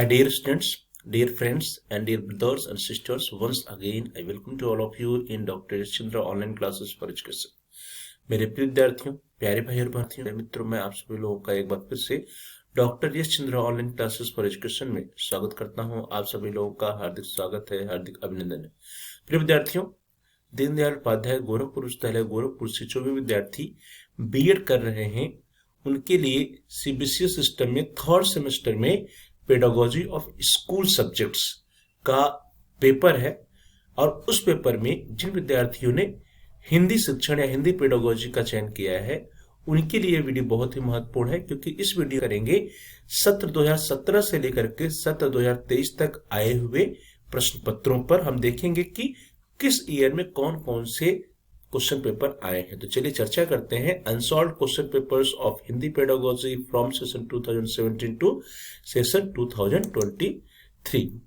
My dear students, dear friends, and dear brothers and sisters, once again I welcome to all of you in Dr. Chandra online classes for education. मेरे प्रिय विद्यार्थियों, प्यारे भाई और बहनों, मित्रों, मैं आप सभी लोगों का एक बार फिर से doctor Yash Chandra online classes for education में स्वागत करता हूं। आप सभी लोगों का हार्दिक स्वागत है, हार्दिक अभिनंदन है। प्रिय विद्यार्थियों, दीनदयाल उपाध्याय गोरखपुर विश्वविद्यालय गोरखपुर से जो भी विद्यार्थी बीएड कर रहे हैं उनके लिए सीबीएसई सिस्टम में थर्ड सेमेस्टर में पेडागोजी ऑफ स्कूल सब्जेक्ट्स का पेपर है, और उस पेपर में जिन विद्यार्थियों ने हिंदी शिक्षण या हिंदी पेडागोजी का चयन किया है उनके लिए वीडियो बहुत ही महत्वपूर्ण है, क्योंकि इस वीडियो करेंगे सत्र 2017 से लेकर के सत्र 2023 तक आए हुए प्रश्न पत्रों पर। हम देखेंगे कि किस ईयर में कौन कौन से क्वेश्चन पेपर आए हैं। तो चलिए चर्चा करते हैं unsolved question papers of Hindi pedagogy from session 2017 to session 2023।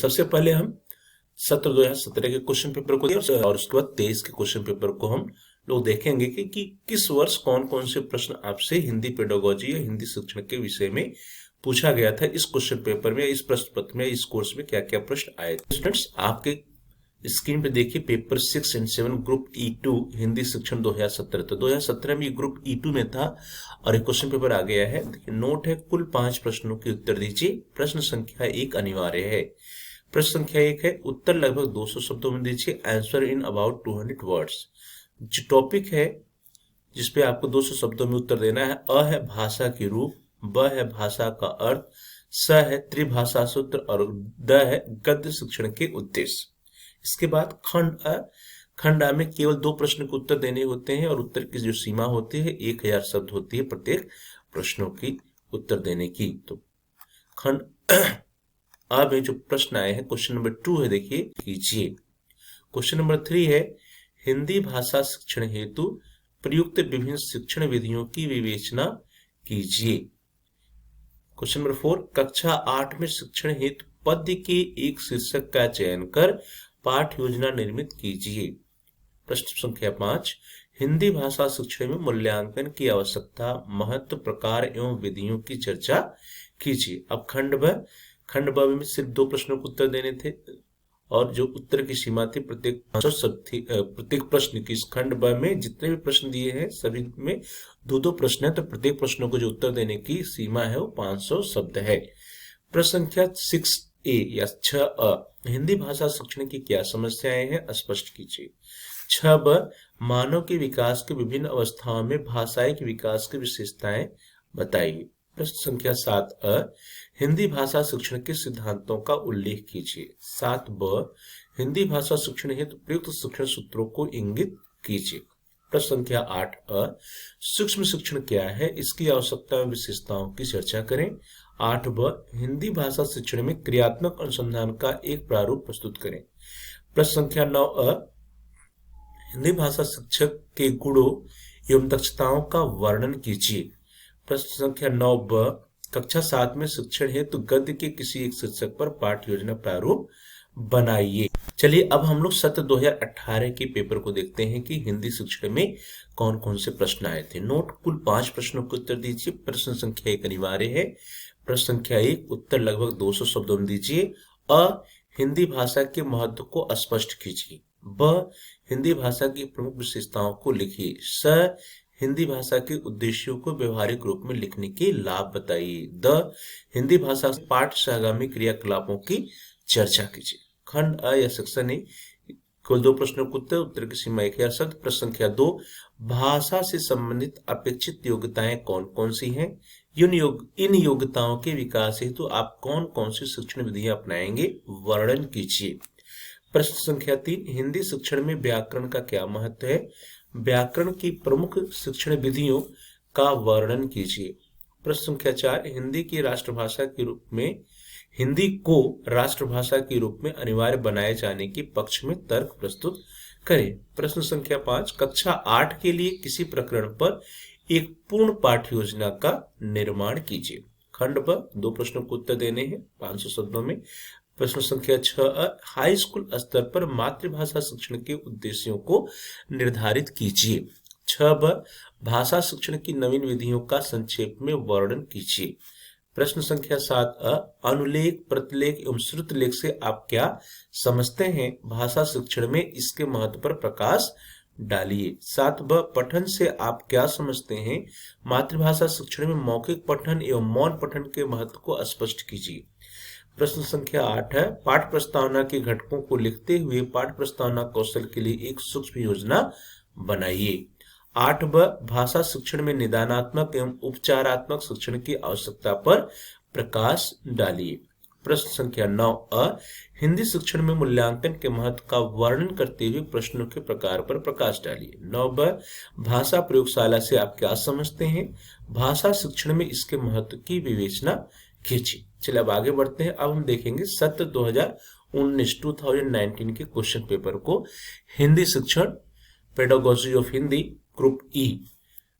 सबसे पहले हम सत्र 2017 के क्वेश्चन पेपर को और उसके बाद 23 के क्वेश्चन पेपर को हम लोग देखेंगे कि किस वर्ष कौन कौन से प्रश्न आपसे हिंदी पेडागोजी या हिंदी शिक्षण के विषय में पूछा गया था। इस क्वेश्चन पेपर में, इस प्रश्न पत्र में, इस कोर्स में क्या क्या प्रश्न आए थे। स्टूडेंट्स, आपके स्क्रीन पे देखिए पेपर 6 और 7 ग्रुप E2 हिंदी शिक्षण 2017। तो 2017 में ग्रुप E2 में था और एक क्वेश्चन पेपर आ गया है। देखिए नोट है, कुल 5 प्रश्नों के उत्तर दीजिए। प्रश्न संख्या 1 अनिवार्य है। प्रश्न संख्या 1 है, उत्तर लगभग 200 शब्दों में दीजिए, आंसर इन अबाउट 200 वर्ड्स। जो टॉपिक है जिसपे आपको 200 शब्दों में उत्तर देना है, अ है भाषा की रूप, ब है भाषा का अर्थ, स है त्रिभाषा सूत्र और द है गद्य शिक्षण के उद्देश्य। इसके बाद खंड आ में केवल 2 प्रश्न के उत्तर देने होते हैं और उत्तर की जो सीमा होती है 1000 शब्द होती है प्रत्येक प्रश्नों की उत्तर देने की। तो खंड अब जो प्रश्न आए हैं, क्वेश्चन नंबर 2 है, देखिए कीजिए। क्वेश्चन नंबर 3 है, हिंदी भाषा शिक्षण हेतु प्रयुक्त विभिन्न शिक्षण विधियों की विवेचना कीजिए। क्वेश्चन नंबर 4, कक्षा 8 में शिक्षण हेतु पद्य के एक शीर्षक का चयन कर पाठ्य योजना निर्मित कीजिए। प्रश्न संख्या 5, हिंदी भाषा शिक्षण में मूल्यांकन की आवश्यकता, महत्व, प्रकार एवं विधियों की चर्चा कीजिए। अब खंड ब में सिर्फ 2 प्रश्नों को उत्तर देने थे और जो उत्तर की सीमा थी प्रत्येक 500 शब्द थी। प्रत्येक प्रश्न की, इस खंड ब में जितने भी प्रश्न दिए हैं सभी में 2-2 प्रश्न है, तो प्रत्येक प्रश्नों को जो उत्तर देने की सीमा है वो 500 शब्द है। प्रश्न संख्या 6A या 6A, हिंदी भाषा शिक्षण की क्या समस्याएं हैं, स्पष्ट कीजिए। 6B, मानव के विकास के विभिन्न अवस्थाओं में भाषाई के विकास की विशेषताएं बताइए। प्रश्न संख्या 7A, हिंदी भाषा शिक्षण के सिद्धांतों का उल्लेख कीजिए। 7B, हिंदी भाषा शिक्षण हेतु प्रयुक्त शिक्षण सूत्रों को इंगित कीजिए। प्रश्न संख्या 8A, सूक्ष्म शिक्षण क्या है, इसकी आवश्यकता एवं विशेषताओं की चर्चा करें। 8B, हिंदी भाषा शिक्षण में क्रियात्मक अनुसंधान का एक प्रारूप प्रस्तुत करें। प्रश्न संख्या 9A, हिंदी भाषा शिक्षक के गुणों एवं दक्षताओं का वर्णन कीजिए। प्रश्न संख्या 9B, कक्षा 7 में शिक्षण हेतु गद्य के किसी एक शीर्षक पर पाठ्य योजना प्रारूप बनाइए। चलिए अब हम लोग सत्र 2018 के पेपर को देखते हैं कि हिंदी शिक्षण में कौन कौन से प्रश्न आए थे। नोट, कुल 5 प्रश्नों के उत्तर दीजिए। प्रश्न संख्या 1 अनिवार्य है। प्रश्न संख्या 1, उत्तर लगभग 200 शब्दों में दीजिए। अ, हिंदी भाषा के महत्व को स्पष्ट कीजिए। ब, हिंदी भाषा की प्रमुख विशेषताओं को लिखिए। स, हिंदी भाषा के उद्देश्यों को व्यवहारिक रूप में लिखने के लाभ बताइए। द, हिंदी भाषा पाठ सहगामी क्रियाकलापों की चर्चा कीजिए। खंड अ या सेक्शन ए, कुल 2 प्रश्नों के उत्तर की सीमा 1000 शब्द। प्रश्न संख्या 2, भाषा से संबंधित अपेक्षित योग्यताएं कौन कौन सी हैं, इन योग्यताओं के विकास हेतु आप कौन कौन सी शिक्षण विधियां अपनाएंगे, वर्णन कीजिए। प्रश्न संख्या 3, हिंदी शिक्षण में व्याकरण का क्या महत्व है, व्याकरण की प्रमुख शिक्षण विधियों का वर्णन कीजिए। प्रश्न संख्या 4, हिंदी की राष्ट्रभाषा के रूप में हिंदी को राष्ट्रभाषा के रूप में अनिवार्य बनाए जाने के पक्ष में तर्क प्रस्तुत करें। प्रश्न संख्या 5, कक्षा 8 के लिए किसी प्रकरण पर एक पूर्ण पाठ्य योजना का निर्माण कीजिए। खंड ब 2 प्रश्नों को उत्तर देने हैं 500 शब्दों में। प्रश्न संख्या 6, हाई स्कूल स्तर पर मातृभाषा शिक्षण के उद्देश्यों को निर्धारित कीजिए। 6ब, भाषा शिक्षण की नवीन विधियों का संक्षेप में वर्णन कीजिए। प्रश्न संख्या 7, अनुलेख, प्रतिलेख एवं श्रुतलेख से आप क्या समझते हैं? भाषा शिक्षण में इसके महत्व पर प्रकाश डालिए। 7ब, पठन से आप क्या समझते हैं? मातृभाषा शिक्षण में मौखिक पठन एवं मौन पठन के महत्व को स्पष्ट कीजिए। प्रश्न संख्या 8 है, पाठ प्रस्तावना के घटकों को लिखते हुए पाठ प्रस्तावना कौशल के लिए एक सूक्ष्म योजना बनाइए। 8ब, भाषा शिक्षण में निदानात्मक एवं उपचारात्मक शिक्षण की आवश्यकता पर प्रकाश डालिए। प्रश्न संख्या 9, हिंदी शिक्षण में मूल्यांकन के महत्व का वर्णन करते हुए प्रश्नों के प्रकार पर प्रकाश डालिए। 9ब, भाषा प्रयोगशाला से आप क्या समझते हैं? भाषा शिक्षण में इसके महत्व की विवेचना कीजिए। चलिए अब आगे बढ़ते हैं। अब हम देखेंगे सत्र 2019 के क्वेश्चन पेपर को। हिंदी शिक्षण, pedagogy of Hindi, group E.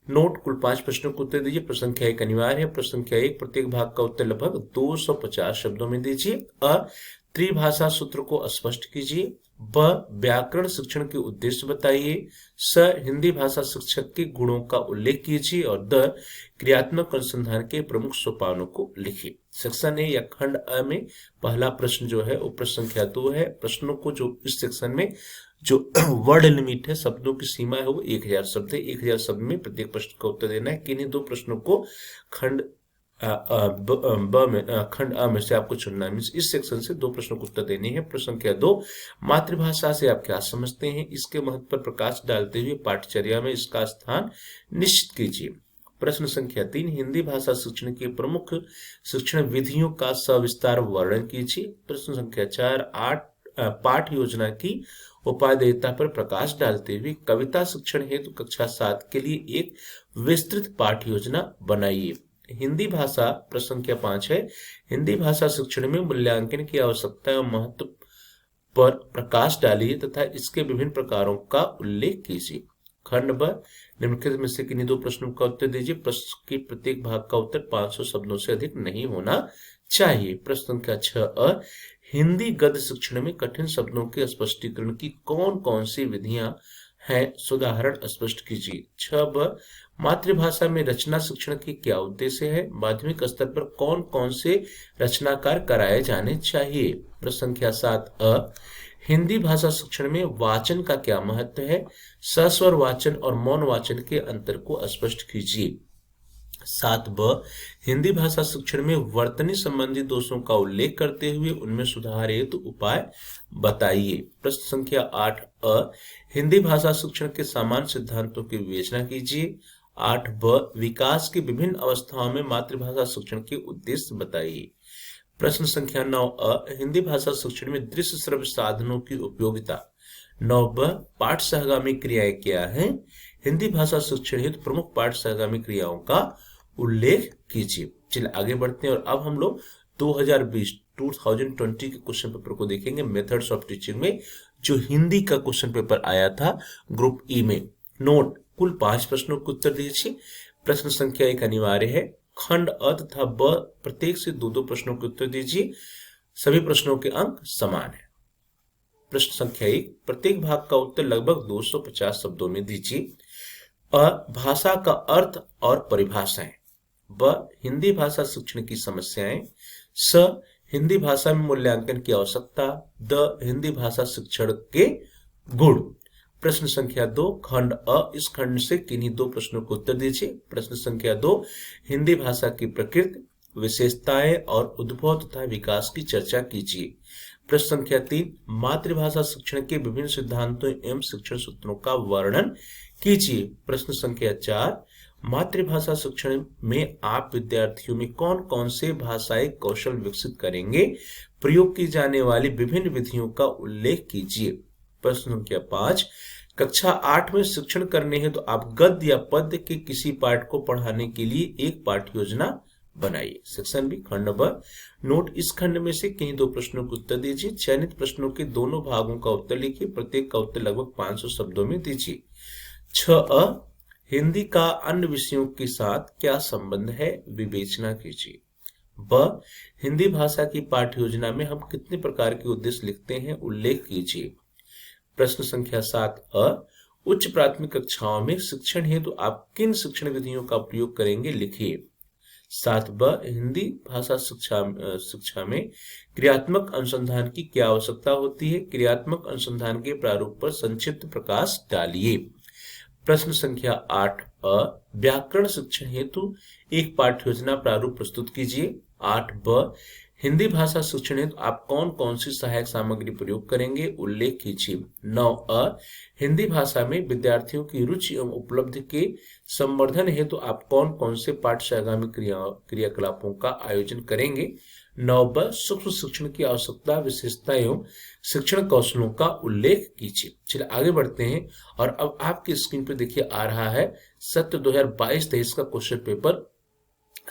Note, कुल 5 प्रश्नों को उत्तर दीजिए। प्रश्न संख्या 1 अनिवार्य है। प्रश्न संख्या 1, प्रत्येक भाग का उत्तर लगभग 250 शब्दों में दीजिए। त्रिभाषा सूत्र को स्पष्ट कीजिए। ब, व्याकरण शिक्षण के उद्देश्य बताइए। स, हिंदी भाषा शिक्षक के गुणों का उल्लेख कीजिए। और द, क्रियात्मक अनुसंधान के प्रमुख सोपानों को लिखिए। सेक्शन ए या खंड अ में पहला प्रश्न जो है वो प्रश्न संख्या 2 है। प्रश्नों को जो इस सेक्शन में जो वर्ड लिमिट है, शब्दों की सीमा है, वो 1000 शब्द है। 1000 शब्द में प्रत्येक प्रश्न का उत्तर देना है। किन्हीं 2 प्रश्नों को खंड खंड अ में से आपको चुनना है। इस सेक्शन से 2 प्रश्नों को उत्तर देने हैं। प्रश्न संख्या 2, मातृभाषा से आप क्या समझते हैं? इसके महत्व पर प्रकाश डालते हुए पाठ्यचर्या में इसका स्थान निश्चित कीजिए। प्रश्न संख्या 3, हिंदी भाषा शिक्षण की प्रमुख शिक्षण विधियों का सविस्तार वर्णन कीजिए। प्रश्न संख्या 4, पाठ योजना की उपादेयता पर प्रकाश डालते हुए कविता शिक्षण हेतु कक्षा 7 के लिए एक विस्तृत पाठ योजना बनाइए। हिंदी भाषा, प्रश्न संख्या 5 है, हिंदी भाषा शिक्षण में मूल्यांकन की आवश्यकता और महत्व पर प्रकाश डालिए तथा इसके विभिन्न प्रकारों का उल्लेख कीजिए। खंड ब, निम्नलिखित में से किन्हीं 2 प्रश्नों का उत्तर दीजिए। प्रश्न के प्रत्येक भाग का उत्तर 500 शब्दों से अधिक नहीं होना चाहिए। प्रश्न संख्या 6, हिंदी गद्य शिक्षण में कठिन शब्दों के स्पष्टीकरण की कौन कौन सी विधियां हैं? उदाहरण स्पष्ट कीजिए। 6ब, मातृभाषा में रचना शिक्षण के क्या उद्देश्य है? माध्यमिक स्तर पर कौन कौन से रचनाकार कराए जाने चाहिए? प्रश्न संख्या 7, हिंदी भाषा शिक्षण में वाचन का क्या महत्व है? सस्वर वाचन और मौन वाचन के अंतर को स्पष्ट कीजिए। 7ब, हिंदी भाषा शिक्षण में वर्तनी संबंधी दोषों का उल्लेख करते हुए उनमें सुधार हेतु उपाय बताइए। प्रश्न संख्या 8, हिंदी भाषा शिक्षण के सामान्य सिद्धांतों की विवेचना कीजिए। 8ब, विकास की विभिन्न अवस्थाओं में मातृभाषा शिक्षण के उद्देश्य बताइए। प्रश्न संख्या 9, हिंदी भाषा शिक्षण में दृश्य श्रव्य साधनों की उपयोगिता। 9ब, पाठ सहगामी क्रियाएं क्या हैं? हिंदी भाषा शिक्षण हेतु प्रमुख पाठ सहगामी क्रियाओं का उल्लेख कीजिए। चलिए आगे बढ़ते हैं और अब हम लोग 2020 के क्वेश्चन पेपर को देखेंगे। मेथड्स ऑफ टीचिंग में जो हिंदी का क्वेश्चन पेपर आया था ग्रुप ई में। नोट, कुल 5 प्रश्नों के उत्तर दीजिए। प्रश्न संख्या 1 अनिवार्य है। खंड अ तथा ब प्रत्येक से 2-2 प्रश्नों के उत्तर दीजिए। सभी प्रश्नों के अंक समान है। प्रश्न संख्या 1, प्रत्येक भाग का उत्तर लगभग 250 शब्दों में दीजिए। अ, भाषा का अर्थ और परिभाषाएं। ब, हिंदी भाषा शिक्षण की समस्याएं। स, हिंदी भाषा में मूल्यांकन की आवश्यकता। द, हिंदी भाषा शिक्षण के गुण। प्रश्न संख्या 2, खंड अ, इस खंड से किन्हीं 2 प्रश्नों को उत्तर दीजिए। प्रश्न संख्या 2, हिंदी भाषा की प्रकृति, विशेषताएं और उद्भव तथा विकास की चर्चा कीजिए। प्रश्न संख्या 3, मातृभाषा शिक्षण के विभिन्न सिद्धांतों एवं शिक्षण सूत्रों का वर्णन कीजिए। प्रश्न संख्या 4, मातृभाषा शिक्षण में आप विद्यार्थियों में कौन कौन से भाषाई कौशल विकसित करेंगे? प्रयोग की जाने वाली विभिन्न विधियों का उल्लेख कीजिए। प्रश्न संख्या 5, कक्षा 8 में शिक्षण करने हेतु आप गद्य या पद्य के किसी पाठ को पढ़ाने के लिए एक पाठ्य योजना बनाइए। सेक्शन बी खंड नंबर नोट, इस खंड में से किन्हीं दो प्रश्नों के उत्तर दीजिए। चयनित प्रश्नों के दोनों भागों का उत्तर लिखिए, प्रत्येक का उत्तर लगभग 500 शब्दों में दीजिए। 6 हिंदी का अन्य विषयों के साथ क्या संबंध है, विवेचना कीजिए। ब हिंदी भाषा की पाठ्य योजना में हम कितने प्रकार के उद्देश्य लिखते हैं, उल्लेख कीजिए। प्रश्न संख्या 7 उच्च प्राथमिक कक्षाओं में शिक्षण हेतु तो आप किन शिक्षण विधियों का उपयोग करेंगे, लिखिए। 7 हिंदी भाषा शिक्षा में क्रियात्मक अनुसंधान की क्या आवश्यकता होती है, क्रियात्मक अनुसंधान के प्रारूप पर संक्षिप्त प्रकाश डालिए। प्रश्न संख्या 8 व्याकरण शिक्षण हेतु एक पाठ्य योजना प्रारूप प्रस्तुत कीजिए। 8 हिंदी भाषा शिक्षण हेतु आप कौन कौन सी सहायक सामग्री प्रयोग करेंगे, उल्लेख कीजिए। 9 हिंदी भाषा में विद्यार्थियों की रुचि एवं उपलब्धि के संवर्धन हेतु आप कौन कौन से पाठ्य से आगामी क्रियाकलापों का आयोजन करेंगे। 9 सूक्ष्म शिक्षण की आवश्यकता, विशेषता एवं शिक्षण कौशलों का उल्लेख कीजिए। चलिए आगे बढ़ते हैं और अब आपकी स्क्रीन पर देखिए आ रहा है सत्र 2022-23 का क्वेश्चन पेपर।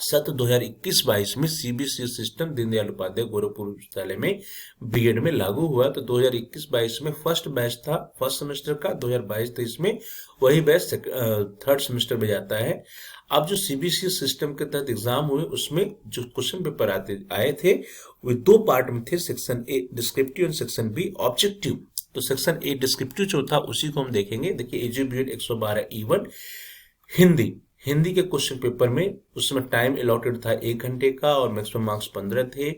सत्र 2021-22 में सीबीएसई सिस्टम दीनदयाल उपाध्याय गोरखपुर विश्वविद्यालय में बीएड में लागू हुआ। तो 2021-22 में फर्स्ट बैच था फर्स्ट सेमेस्टर का, 2022-23 में वही बैच थर्ड सेमेस्टर में जाता है। अब जो सीबीएसई सिस्टम के तहत एग्जाम हुए उसमें जो क्वेश्चन पेपर आए थे वे दो पार्ट में थे, सेक्शन ए डिस्क्रिप्टिव और सेक्शन बी ऑब्जेक्टिव। तो सेक्शन ए डिस्क्रिप्टिव जो था उसी को हम देखेंगे। देखिए एजी बीएड 112 E1 हिंदी के क्वेश्चन पेपर में उसमें टाइम अलॉटेड था 1 घंटे का और मैक्सिमम मार्क्स 15 थे।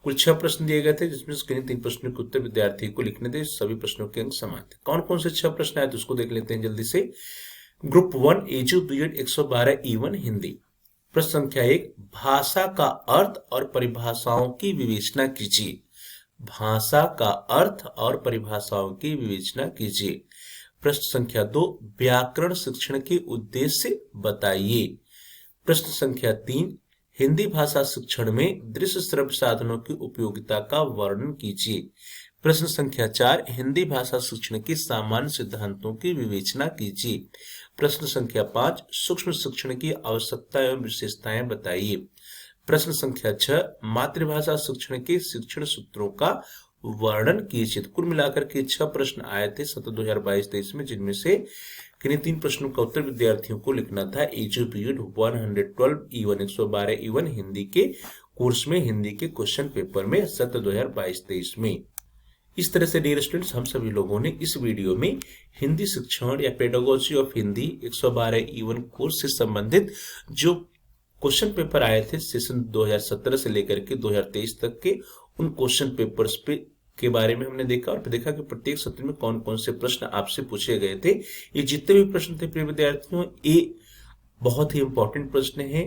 कुल 6 प्रश्न दिए गए थे जिसमें से किन्हीं 3 प्रश्नों के उत्तर विद्यार्थी को लिखने थे। सभी प्रश्नों के अंक समान थे। कौन कौन से 6 प्रश्न आए तो उसको देख लेते हैं जल्दी से। ग्रुप 1 एजी बीएड 112 E1 हिंदी। प्रश्न संख्या 1 भाषा का अर्थ और परिभाषाओं की विवेचना कीजिए। भाषा का अर्थ और परिभाषाओं की विवेचना कीजिए। प्रश्न संख्या 2 व्याकरण शिक्षण के उद्देश्य बताइए। प्रश्न संख्या 3 हिंदी भाषा शिक्षण में दृश्य श्रव्य साधनों की उपयोगिता का वर्णन कीजिए। प्रश्न संख्या 4 हिंदी भाषा शिक्षण के सामान्य सिद्धांतों की विवेचना कीजिए। प्रश्न संख्या 5 सूक्ष्म शिक्षण की आवश्यकता एवं विशेषताएं बताइए। प्रश्न संख्या 6 मातृभाषा शिक्षण के शिक्षण सूत्रों का वर्णन कीजिए। कुल मिलाकर के 6 प्रश्न आए थे सत्र 2022-23 में, जिनमें से किन्हीं 3 प्रश्नों का उत्तर विद्यार्थियों को लिखना था एजी बीएड 112 E1 112 E1 हिंदी के कोर्स में, हिंदी के क्वेश्चन पेपर में सत्र 2022-23 में। इस तरह से डियर स्टूडेंट्स हम सभी लोगों ने इस वीडियो में हिंदी शिक्षण या pedagogy of Hindi 112 E1 course से संबंधित जो क्वेश्चन पेपर आए थे सेशन 2017 से लेकर के 2023 तक के उन क्वेश्चन पेपर्स पे के बारे में हमने देखा और फिर देखा कि प्रत्येक सत्र में कौन कौन से प्रश्न आपसे पूछे गए थे। ये जितने भी प्रश्न थे प्रिय विद्यार्थियों ये बहुत ही इंपॉर्टेंट प्रश्न हैं।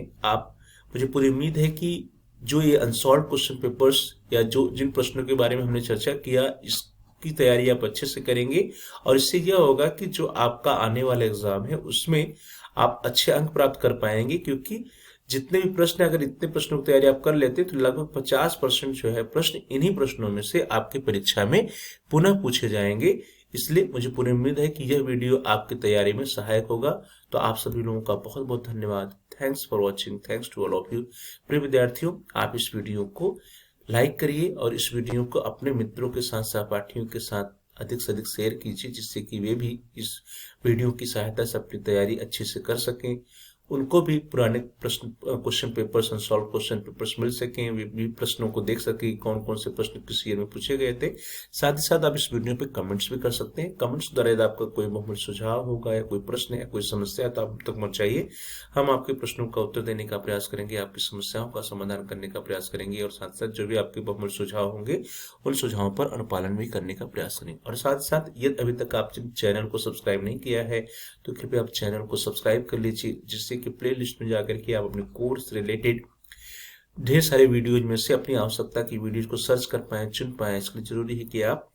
मुझे पूरी उम्मीद है कि जो ये अनसॉल्व क्वेश्चन पेपर्स या जो जिन प्रश्नों के बारे में हमने चर्चा किया इसकी तैयारी आप अच्छे से करेंगे और इससे यह होगा कि जो आपका आने वाला एग्जाम है उसमें आप अच्छे अंक प्राप्त कर पाएंगे, क्योंकि जितने भी प्रश्न अगर इतने प्रश्नों की तैयारी आप कर लेते तो लगभग 50% जो है प्रश्न इन्हीं प्रश्नों में से आपकी परीक्षा में पुनः पूछे जाएंगे। इसलिए मुझे पूरी उम्मीद है कि यह वीडियो आपकी तैयारी में सहायक होगा। तो आप सभी लोगों का बहुत बहुत धन्यवाद। Thanks for watching, thanks to all of you. प्रिय विद्यार्थियों आप इस वीडियो को लाइक करिए और इस वीडियो को अपने मित्रों के साथ, सहपाठियों के साथ अधिक से अधिक शेयर कीजिए, जिससे कि वे भी इस वीडियो की सहायता से अपनी तैयारी अच्छे से कर सकें, उनको भी पुराने प्रश्न question papers unsolved question papers मिल सकें, वे भी प्रश्नों को देख सकें कौन कौन से प्रश्न किस ईयर में पूछे गए थे। साथ ही साथ आप इस वीडियो पे कमेंट्स भी कर सकते हैं। कमेंट्स द्वारा यदि आपका कोई बहुमूल्य सुझाव होगा या कोई प्रश्न या कोई समस्या तो आप तक पहुंचाइए। हम आपके प्रश्नों का उत्तर देने का प्रयास करेंगे, आपकी समस्याओं का समाधान करने का प्रयास करेंगे और साथ साथ जो भी आपके बहुमूल्य सुझाव होंगे उन सुझावों पर अनुपालन भी करने का प्रयास करेंगे। और साथ साथ यदि अभी तक आप चैनल को सब्सक्राइब नहीं किया है तो कृपया आप चैनल को सब्सक्राइब कर लीजिए, जिससे कि प्ले लिस्ट में जाकर के आप अपने कोर्स रिलेटेड ढेर सारे वीडियोज में से अपनी आवश्यकता की वीडियोज को सर्च कर पाएं, चुन पाएं। इसके लिए जरूरी है कि आप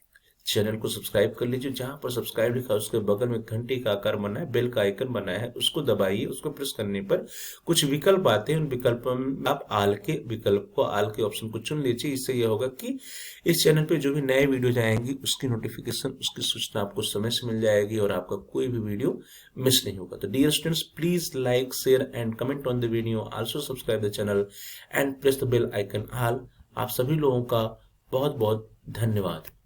चैनल को सब्सक्राइब कर लीजिए। जहां पर सब्सक्राइब लिखा है उसके बगल में घंटी का आकार बना है, बेल का आइकन बना है, उसको दबाइए। उसको प्रेस करने पर कुछ विकल्प आते हैं, उन विकल्पों में आप आल के विकल्प को, आल के ऑप्शन को चुन लीजिए। इससे यह होगा कि इस चैनल पे जो भी नए वीडियो जाएंगी उसकी नोटिफिकेशन, उसकी सूचना आपको समय से मिल जाएगी और आपका कोई भी वीडियो मिस नहीं होगा। तो dear students, please like, share and comment on the video, also subscribe the channel and press the bell icon all. आप सभी लोगों का बहुत बहुत धन्यवाद।